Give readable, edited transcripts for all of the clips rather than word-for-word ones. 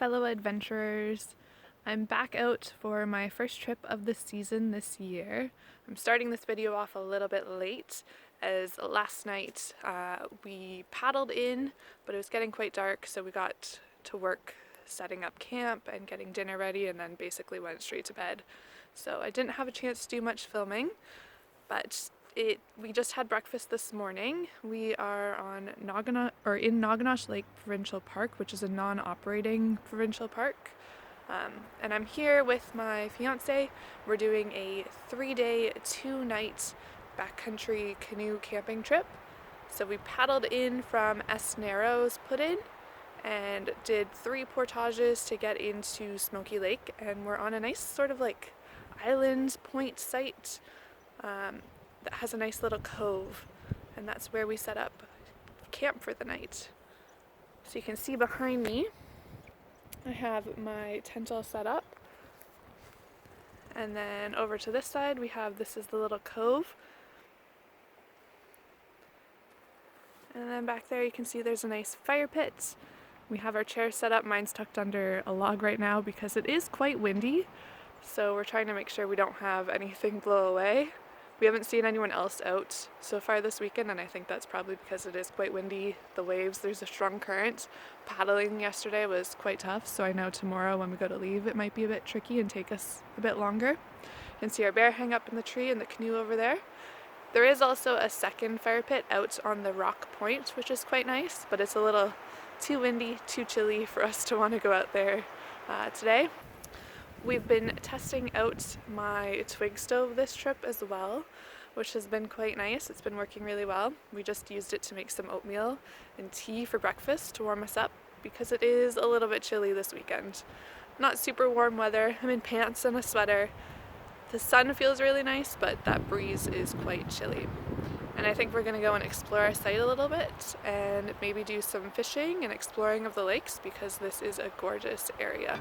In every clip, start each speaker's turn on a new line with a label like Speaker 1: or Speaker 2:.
Speaker 1: fellow adventurers. I'm back out for my first trip of the season this year. I'm starting this video off a little bit late as last night we paddled in, but it was getting quite dark, so we got to work setting up camp and getting dinner ready and then basically went straight to bed. So I didn't have a chance to do much filming, but we just had breakfast this morning. We are on in Noganosh Lake Provincial Park, which is a non-operating provincial park. And I'm here with my fiancé. We're doing a 3-day, 2-night backcountry canoe camping trip. So we paddled in from Narrows put in and did 3 portages to get into Smokey Lake, and we're on a nice sort of like island point site that has a nice little cove, and that's where we set up camp for the night. So you can see behind me I have my tent all set up, and then over to this side this is the little cove, and then back there you can see there's a nice fire pit. We have our chairs set up. Mine's tucked under a log right now because it is quite windy, so we're trying to make sure we don't have anything blow away. We haven't seen anyone else out so far this weekend, and I think that's probably because it is quite windy. The waves, there's a strong current. Paddling yesterday was quite tough, so I know tomorrow when we go to leave it might be a bit tricky and take us a bit longer. You can see our bear hang up in the tree and the canoe over there. There is also a second fire pit out on the rock point, which is quite nice, but it's a little too windy, too chilly for us to want to go out there today. We've been testing out my twig stove this trip as well, which has been quite nice. It's been working really well. We just used it to make some oatmeal and tea for breakfast to warm us up because it is a little bit chilly this weekend. Not super warm weather. I'm in pants and a sweater. The sun feels really nice, but that breeze is quite chilly. And I think we're going to go and explore our site a little bit and maybe do some fishing and exploring of the lakes because this is a gorgeous area.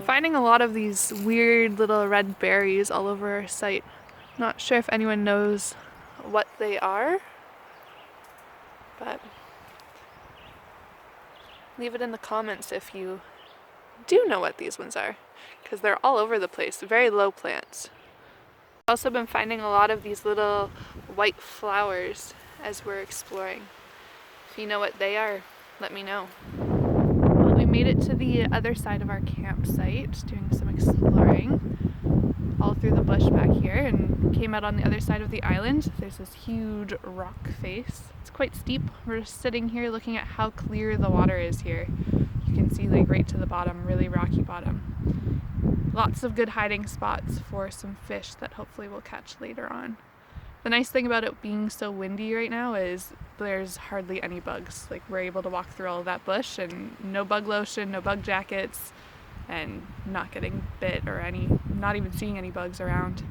Speaker 1: Finding a lot of these weird little red berries all over our site. Not sure if anyone knows what they are, but leave it in the comments if you do know what these ones are, because they're all over the place, very low plants. I've also been finding a lot of these little white flowers as we're exploring. If you know what they are, let me know. We made it to the other side of our campsite, doing some exploring all through the bush back here, and came out on the other side of the island. There's this huge rock face. It's quite steep. We're just sitting here looking at how clear the water is here. You can see like right to the bottom, really rocky bottom. Lots of good hiding spots for some fish that hopefully we'll catch later on. The nice thing about it being so windy right now is there's hardly any bugs. Like, we're able to walk through all of that bush and no bug lotion, no bug jackets, and not getting bit or not even seeing any bugs around.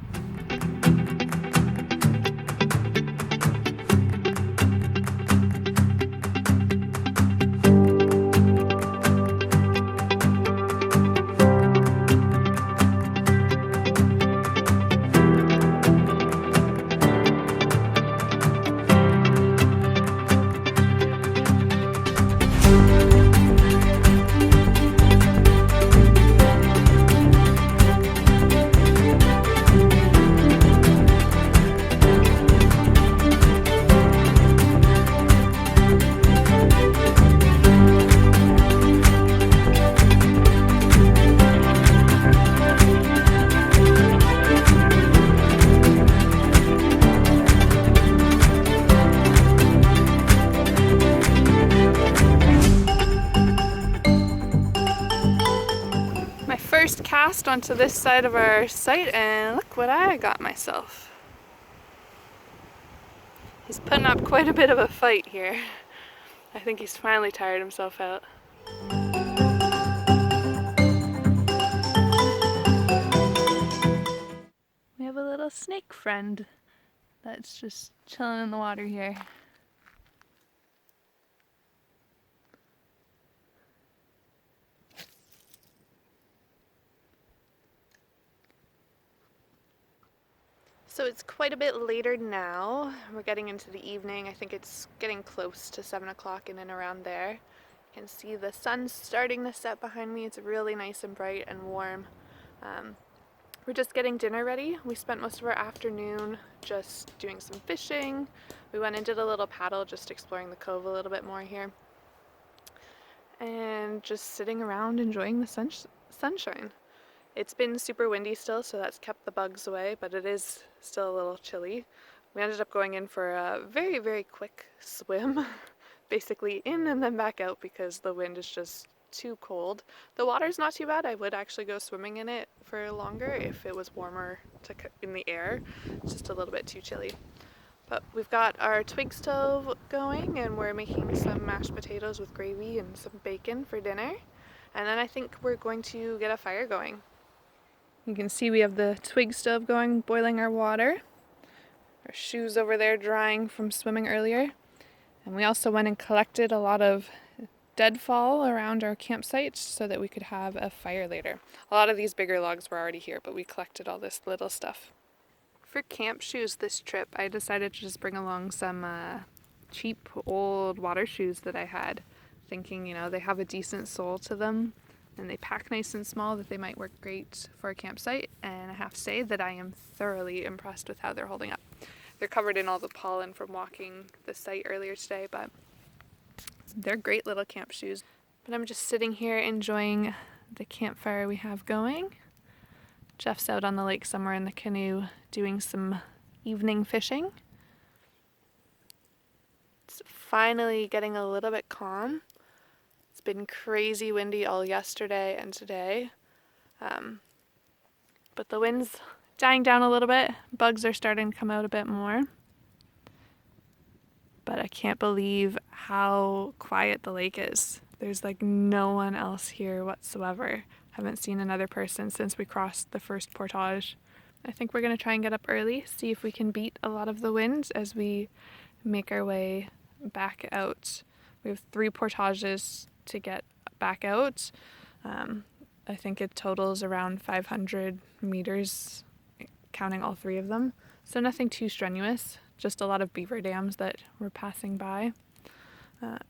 Speaker 1: passed onto this side of our site and look what I got myself. He's putting up quite a bit of a fight here. I think he's finally tired himself out. We have a little snake friend that's just chilling in the water here. So it's quite a bit later now. We're getting into the evening. I think it's getting close to 7 o'clock in and around there. You can see the sun starting to set behind me. It's really nice and bright and warm. We're just getting dinner ready. We spent most of our afternoon just doing some fishing. We went and did a little paddle, just exploring the cove a little bit more here. And just sitting around enjoying the sunshine. It's been super windy still, so that's kept the bugs away, but it is still a little chilly. We ended up going in for a very, very quick swim, basically in and then back out because the wind is just too cold. The water's not too bad. I would actually go swimming in it for longer if it was warmer in the air. It's just a little bit too chilly. But we've got our twig stove going and we're making some mashed potatoes with gravy and some bacon for dinner. And then I think we're going to get a fire going. You can see we have the twig stove going, boiling our water. Our shoes over there drying from swimming earlier. And we also went and collected a lot of deadfall around our campsite so that we could have a fire later. A lot of these bigger logs were already here, but we collected all this little stuff. For camp shoes this trip, I decided to just bring along some cheap old water shoes that I had, thinking, you know, they have a decent sole to them and they pack nice and small, that they might work great for a campsite. And I have to say that I am thoroughly impressed with how they're holding up. They're covered in all the pollen from walking the site earlier today, but they're great little camp shoes. But I'm just sitting here enjoying the campfire we have going. Jeff's out on the lake somewhere in the canoe doing some evening fishing. It's finally getting a little bit calm. It's been crazy windy all yesterday and today. But the wind's dying down a little bit. Bugs are starting to come out a bit more. But I can't believe how quiet the lake is. There's like no one else here whatsoever. Haven't seen another person since we crossed the first portage. I think we're going to try and get up early, see if we can beat a lot of the wind as we make our way back out. We have 3 portages to get back out. I think it totals around 500 meters, counting all 3 of them. So nothing too strenuous, just a lot of beaver dams that we're passing by.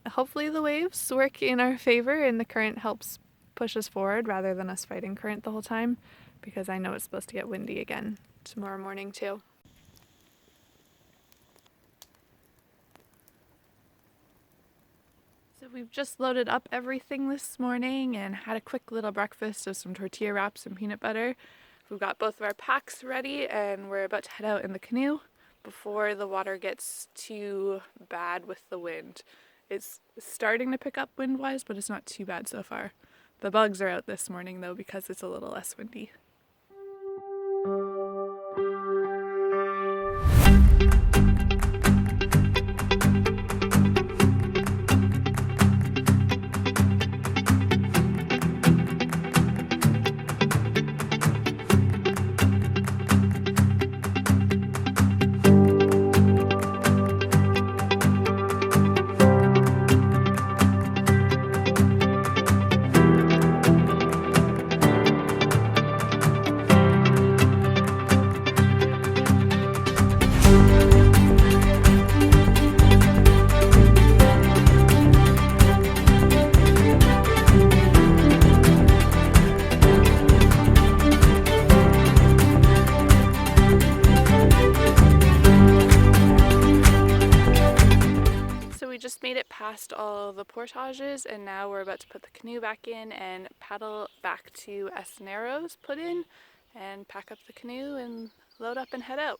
Speaker 1: Hopefully the waves work in our favor and the current helps push us forward rather than us fighting current the whole time, because I know it's supposed to get windy again tomorrow morning too. So we've just loaded up everything this morning and had a quick little breakfast of some tortilla wraps and peanut butter. We've got both of our packs ready and we're about to head out in the canoe before the water gets too bad with the wind. It's starting to pick up wind-wise, but it's not too bad so far. The bugs are out this morning though because it's a little less windy. Made it past all the portages and now we're about to put the canoe back in and paddle back to Esneros, put in and pack up the canoe and load up and head out.